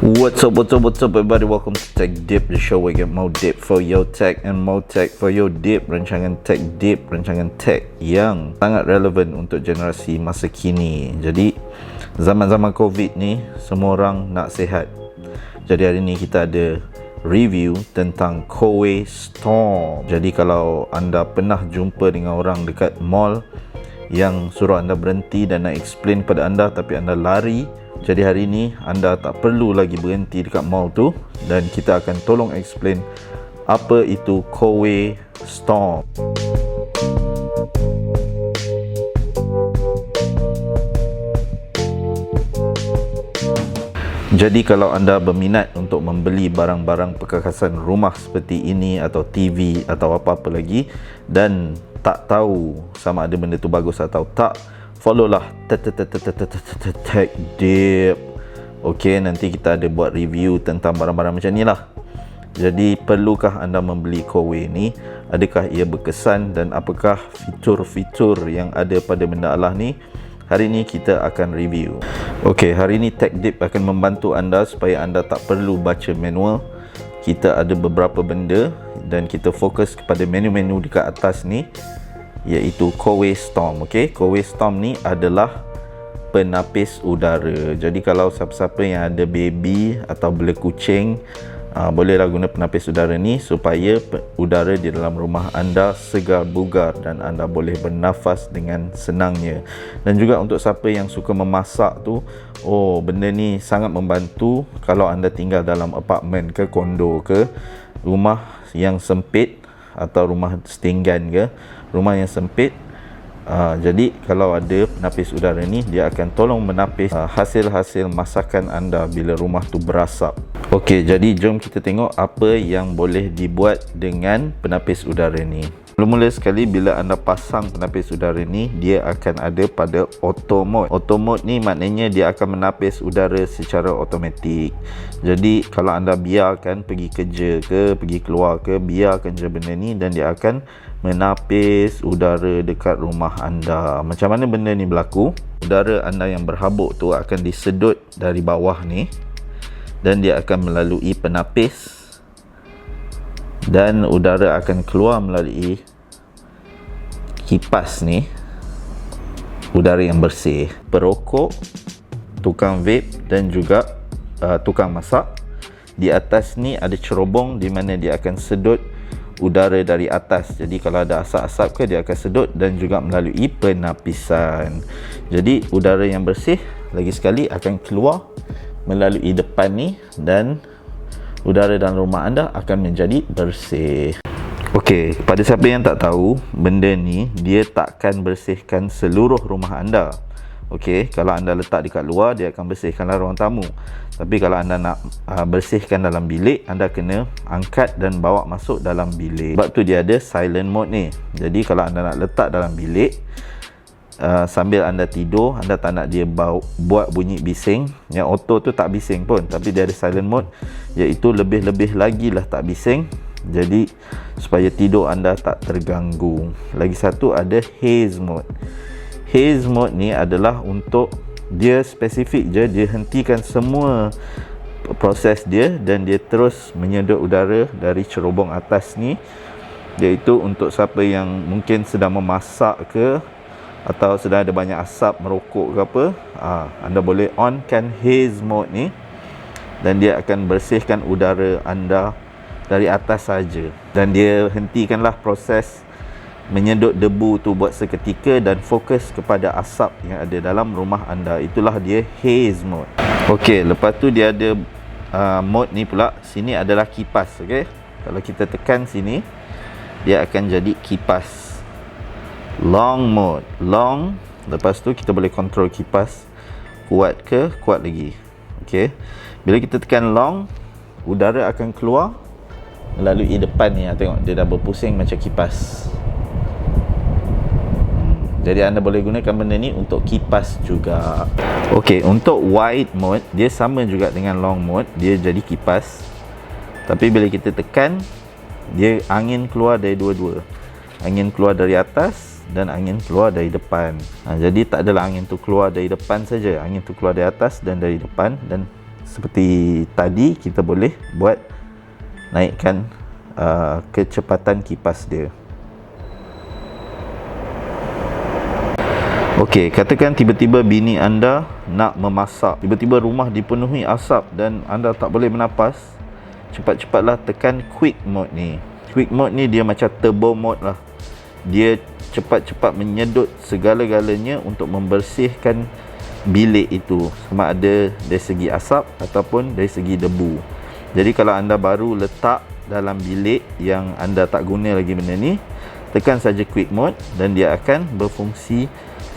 What's up everybody, welcome to Tech Dip, the show where you get more dip for your tech and more tech for your dip. Rancangan Tech Dip, rancangan tech yang sangat relevan untuk generasi masa kini. Jadi zaman-zaman Covid ni, semua orang nak sihat. Jadi hari ni kita ada review tentang Kowe Storm. Jadi kalau anda pernah jumpa dengan orang dekat mall yang suruh anda berhenti dan nak explain pada anda tapi anda lari, jadi hari ini anda tak perlu lagi berhenti dekat mall tu dan kita akan tolong explain apa itu Kowe Storm. Jadi kalau anda berminat untuk membeli barang-barang perkakasan rumah seperti ini atau TV atau apa-apa lagi dan tak tahu sama ada benda tu bagus atau tak, follow lah Tech Dip. Okey, nanti kita ada buat review tentang barang-barang macam ni lah. Jadi perlukah anda membeli Kowe ni? Adakah ia berkesan dan apakah fitur-fitur yang ada pada benda Allah ni? Hari ni kita akan review. Okey, hari ni Tech Dip akan membantu anda supaya anda tak perlu baca manual. Kita ada beberapa benda dan kita fokus kepada menu-menu dekat atas ni, iaitu Kowe Storm. Okey, Kowe Storm ni adalah penapis udara. Jadi kalau siapa-siapa yang ada baby atau bela kucing, bolehlah guna penapis udara ni supaya udara di dalam rumah anda segar bugar dan anda boleh bernafas dengan senangnya. Dan juga untuk siapa yang suka memasak tu, benda ni sangat membantu kalau anda tinggal dalam apartmen ke kondo ke rumah yang sempit atau rumah setinggan ke rumah yang sempit. Jadi kalau ada penapis udara ni, dia akan tolong menapis hasil-hasil masakan anda bila rumah tu berasap. Okey, jadi jom kita tengok apa yang boleh dibuat dengan penapis udara ni. Mula-mula sekali bila anda pasang penapis udara ni, dia akan ada pada auto mode. Auto mode ni maknanya dia akan menapis udara secara automatik. Jadi kalau anda biarkan pergi kerja ke, pergi keluar ke, biarkan je benda ni dan dia akan menapis udara dekat rumah anda. Macam mana benda ni berlaku? Udara anda yang berhabuk tu akan disedut dari bawah ni dan dia akan melalui penapis dan udara akan keluar melalui kipas ni, udara yang bersih. Perokok, tukang vape dan juga tukang masak, di atas ni ada cerobong di mana dia akan sedut udara dari atas. Jadi kalau ada asap-asap ke, dia akan sedut dan juga melalui penapisan. Jadi udara yang bersih lagi sekali akan keluar melalui depan ni dan udara dalam rumah anda akan menjadi bersih. Okey, kepada siapa yang tak tahu, benda ni dia takkan bersihkan seluruh rumah anda. Okey, kalau anda letak dekat luar, dia akan bersihkanlah ruang tamu. Tapi kalau anda nak bersihkan dalam bilik, anda kena angkat dan bawa masuk dalam bilik. Sebab tu dia ada silent mode ni. Jadi kalau anda nak letak dalam bilik, sambil anda tidur, anda tak nak dia buat bunyi bising. Yang auto tu tak bising pun, tapi dia ada silent mode, iaitu lebih-lebih lagi lah tak bising. Jadi supaya tidur anda tak terganggu. Lagi satu ada haze mode. Haze mode ni adalah untuk, dia spesifik je, dia hentikan semua proses dia dan dia terus menyedut udara dari cerobong atas ni, iaitu untuk siapa yang mungkin sedang memasak ke atau sedang ada banyak asap, merokok ke apa, anda boleh onkan haze mode ni dan dia akan bersihkan udara anda dari atas saja dan dia hentikanlah proses menyedut debu tu buat seketika dan fokus kepada asap yang ada dalam rumah anda. Itulah dia haze mode. Okey, lepas tu dia ada mode ni pula. Sini adalah kipas. Okey, kalau kita tekan sini, dia akan jadi kipas. Long mode. Long. Lepas tu kita boleh control kipas kuat ke, kuat lagi. Okey, bila kita tekan long, udara akan keluar melalui depan ni. Tengok, dia dah berpusing macam kipas. Jadi anda boleh gunakan benda ni untuk kipas juga. Okey, untuk wide mode, dia sama juga dengan long mode. Dia jadi kipas, tapi bila kita tekan, dia angin keluar dari dua-dua. Angin keluar dari atas dan angin keluar dari depan. Jadi tak adalah angin tu keluar dari depan saja, angin tu keluar dari atas dan dari depan, dan seperti tadi, kita boleh buat naikkan kecepatan kipas dia. Okey, katakan tiba-tiba bini anda nak memasak, tiba-tiba rumah dipenuhi asap dan anda tak boleh bernafas. Cepat-cepatlah tekan quick mode ni. Quick mode ni dia macam turbo mode lah. Dia cepat-cepat menyedut segala-galanya untuk membersihkan bilik itu, sama ada dari segi asap ataupun dari segi debu. Jadi kalau anda baru letak dalam bilik yang anda tak guna lagi benda ni, tekan saja quick mode dan dia akan berfungsi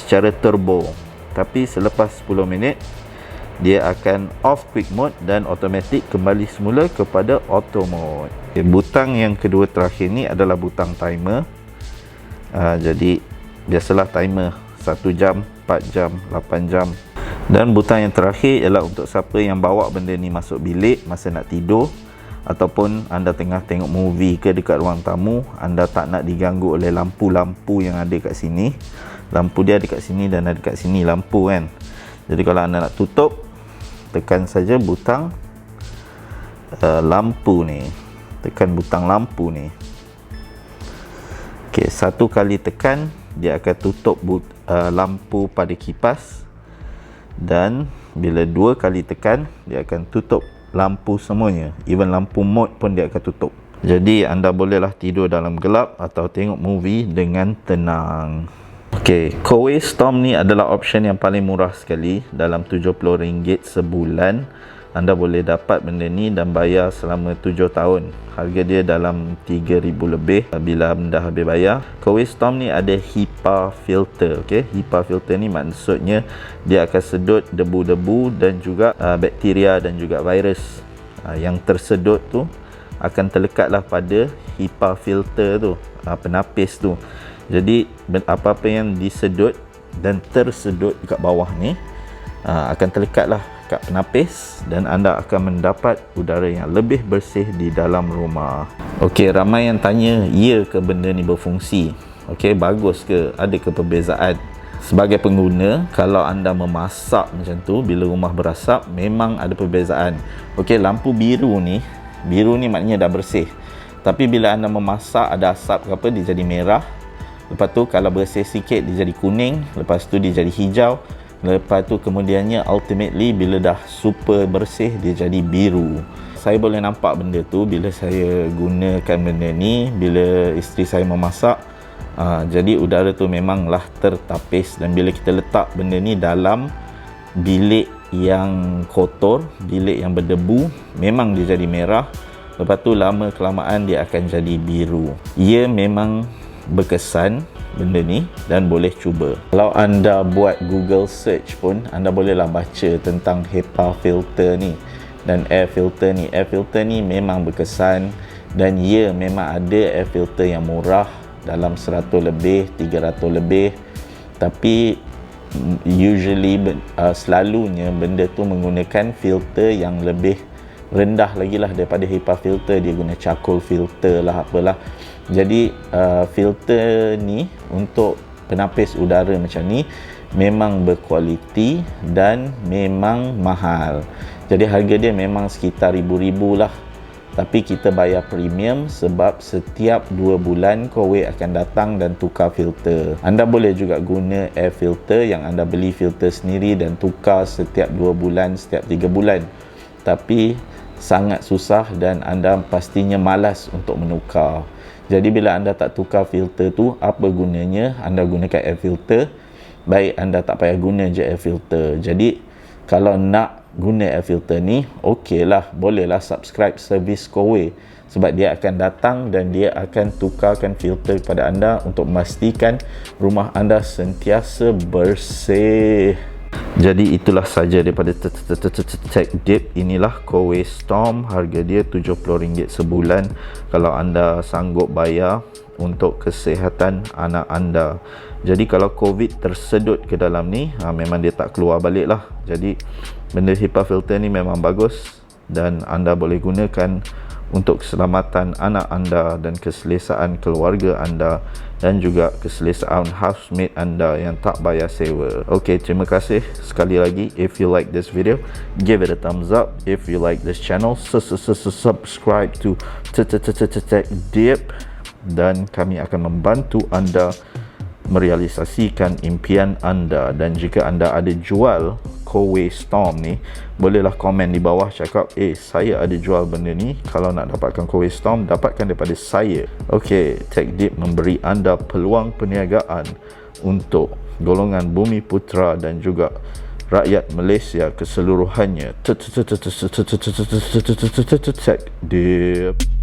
secara turbo. Tapi selepas 10 minit dia akan off quick mode dan automatik kembali semula kepada auto mode. Butang yang kedua terakhir ni adalah butang timer. Jadi biasalah timer 1 jam, 4 jam, 8 jam. Dan butang yang terakhir ialah untuk siapa yang bawa benda ni masuk bilik masa nak tidur, ataupun anda tengah tengok movie ke dekat ruang tamu, anda tak nak diganggu oleh lampu-lampu yang ada kat sini. Lampu dia ada kat sini dan ada kat sini lampu kan. Jadi kalau anda nak tutup, tekan saja butang lampu ni. Tekan butang lampu ni. Okey, satu kali tekan dia akan tutup lampu pada kipas, dan bila 2 kali tekan dia akan tutup lampu semuanya, even lampu mode pun dia akan tutup. Jadi anda bolehlah tidur dalam gelap atau tengok movie dengan tenang. Okey, Coway Storm ni adalah option yang paling murah sekali. Dalam RM70 sebulan anda boleh dapat benda ni dan bayar selama 7 tahun. Harga dia dalam RM3,000 lebih bila anda habis bayar. Coway Storm ni ada HEPA filter. Okey, HEPA filter ni maksudnya dia akan sedut debu-debu dan juga bakteria dan juga virus yang tersedut tu akan terlekatlah pada HEPA filter tu, penapis tu. Jadi apa-apa yang disedut dan tersedut dekat bawah ni akan terlekatlah kat penapis dan anda akan mendapat udara yang lebih bersih di dalam rumah. Okey, ramai yang tanya, ya ke benda ni berfungsi? Okey, bagus ke? Ada ke perbezaan? Sebagai pengguna, kalau anda memasak macam tu, bila rumah berasap, memang ada perbezaan. Okey, lampu biru ni maknanya dah bersih. Tapi bila anda memasak, ada asap ke apa, dia jadi merah. Lepas tu kalau bersih sikit dia jadi kuning, lepas tu dia jadi hijau, lepas tu kemudiannya ultimately bila dah super bersih dia jadi biru. Saya boleh nampak benda tu bila saya gunakan benda ni bila isteri saya memasak. Jadi udara tu memanglah tertapis, dan bila kita letak benda ni dalam bilik yang kotor, bilik yang berdebu, memang dia jadi merah. Lepas tu lama kelamaan dia akan jadi biru. Ia memang berkesan benda ni dan boleh cuba. Kalau anda buat Google search pun, anda bolehlah baca tentang HEPA filter ni dan air filter ni. Air filter ni memang berkesan dan ia memang ada air filter yang murah dalam 100 lebih, 300 lebih. Tapi usually selalunya benda tu menggunakan filter yang lebih rendah lagi lah daripada HEPA filter. Dia guna charcoal filter lah, apalah. Jadi filter ni untuk penapis udara macam ni memang berkualiti dan memang mahal. Jadi harga dia memang sekitar ribu-ribu lah. Tapi kita bayar premium sebab setiap 2 bulan Coway akan datang dan tukar filter. Anda boleh juga guna air filter yang anda beli filter sendiri dan tukar setiap 2 bulan, setiap 3 bulan. Tapi sangat susah dan anda pastinya malas untuk menukar. Jadi bila anda tak tukar filter tu, apa gunanya anda gunakan air filter? Baik anda tak payah guna je air filter. Jadi kalau nak guna air filter ni, okeylah, bolehlah subscribe servis Coway, sebab dia akan datang dan dia akan tukarkan filter kepada anda untuk memastikan rumah anda sentiasa bersih. Jadi itulah saja daripada Tech Dip. Inilah Coway Storm. Harga dia RM70 sebulan kalau anda sanggup bayar untuk kesihatan anak anda. Jadi kalau COVID tersedut ke dalam ni, memang dia tak keluar balik lah. Jadi benda HEPA filter ni memang bagus dan anda boleh gunakan untuk keselamatan anak anda dan keselesaan keluarga anda dan juga keselesaan housemate anda yang tak bayar sewa. Okey, terima kasih sekali lagi. If you like this video, give it a thumbs up. If you like this channel, subscribe to Tech Dip, dan kami akan membantu anda merealisasikan impian anda. Dan jika anda ada jual Coway Storm ni, bolehlah komen di bawah cakap, saya ada jual benda ni, kalau nak dapatkan Coway Storm, dapatkan daripada saya. Okey, Tech Dip memberi anda peluang perniagaan untuk golongan Bumi Putra dan juga rakyat Malaysia keseluruhannya. Tech Dip.